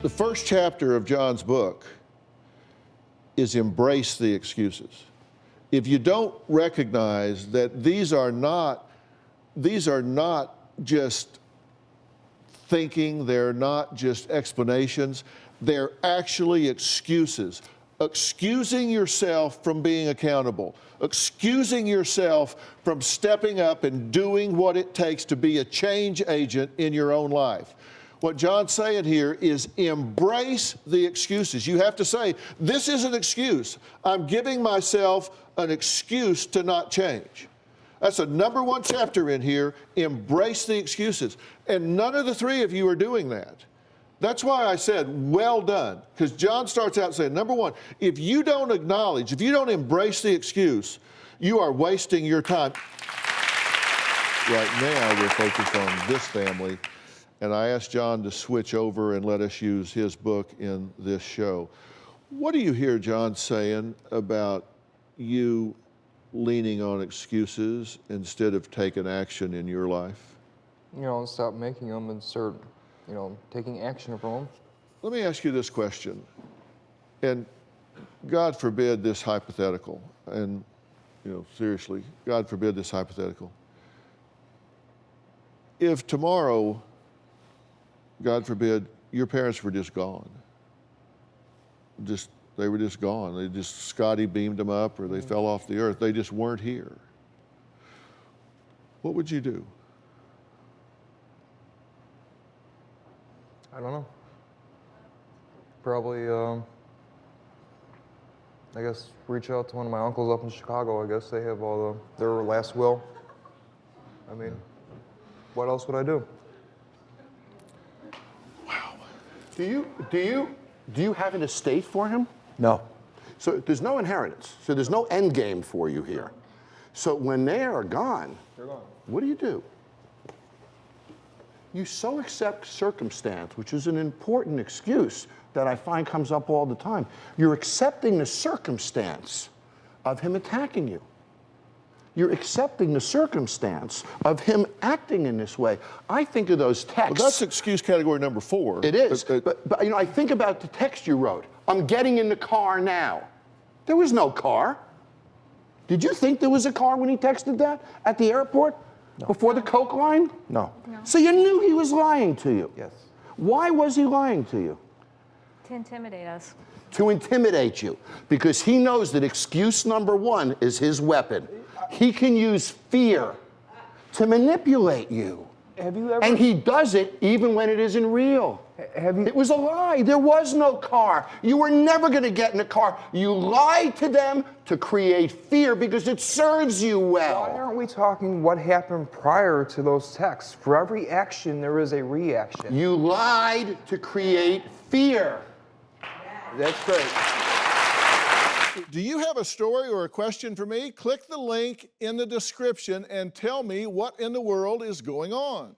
The first chapter of John's book is embrace the excuses. If you don't recognize that these are not just thinking, they're not just explanations, they're actually excuses. Excusing yourself from being accountable, excusing yourself from stepping up and doing what it takes to be a change agent in your own life. What John's saying here is embrace the excuses. You have to say, this is an excuse. I'm giving myself an excuse to not change. That's the number one chapter in here, embrace the excuses. And none of the three of you are doing that. That's why I said, well done, because John starts out saying, number one, if you don't acknowledge, if you don't embrace the excuse, you are wasting your time. Right now, we're focused on this family, and I asked John to switch over and let us use his book in this show. What do you hear John saying about you leaning on excuses instead of taking action in your life? You know, stop making them and start, taking action from them. Let me ask you this question, and God forbid this hypothetical, and seriously, God forbid this hypothetical. If tomorrow, God forbid, your parents were just gone, they were just gone. Scotty beamed them up, or they fell off the earth. They just weren't here. What would you do? I don't know. Probably, I guess, reach out to one of my uncles up in Chicago. I guess they have all their last will. I mean, what else would I do? Wow. Do you have an estate for him? No. So there's no inheritance. So there's no end game for you here. So when they are gone, They're gone. what do? You so accept circumstance, which is an important excuse that I find comes up all the time. You're accepting the circumstance of him attacking you. You're accepting the circumstance of him acting in this way. I think of those texts. Well, that's excuse category number 4. It is. But I think about the text you wrote. I'm getting in the car now. There was no car. Did you think there was a car when he texted that at the airport? No. Before the Coke line? No. So you knew he was lying to you? Yes. Why was he lying to you? To intimidate us. To intimidate you. Because he knows that excuse number 1 is his weapon. He can use fear to manipulate you. Have you ever? And he does it even when it isn't real. It was a lie. There was no car. You were never going to get in a car. You lied to them to create fear because it serves you well. Why aren't we talking what happened prior to those texts? For every action, there is a reaction. You lied to create fear. That's great. Do you have a story or a question for me? Click the link in the description and tell me what in the world is going on.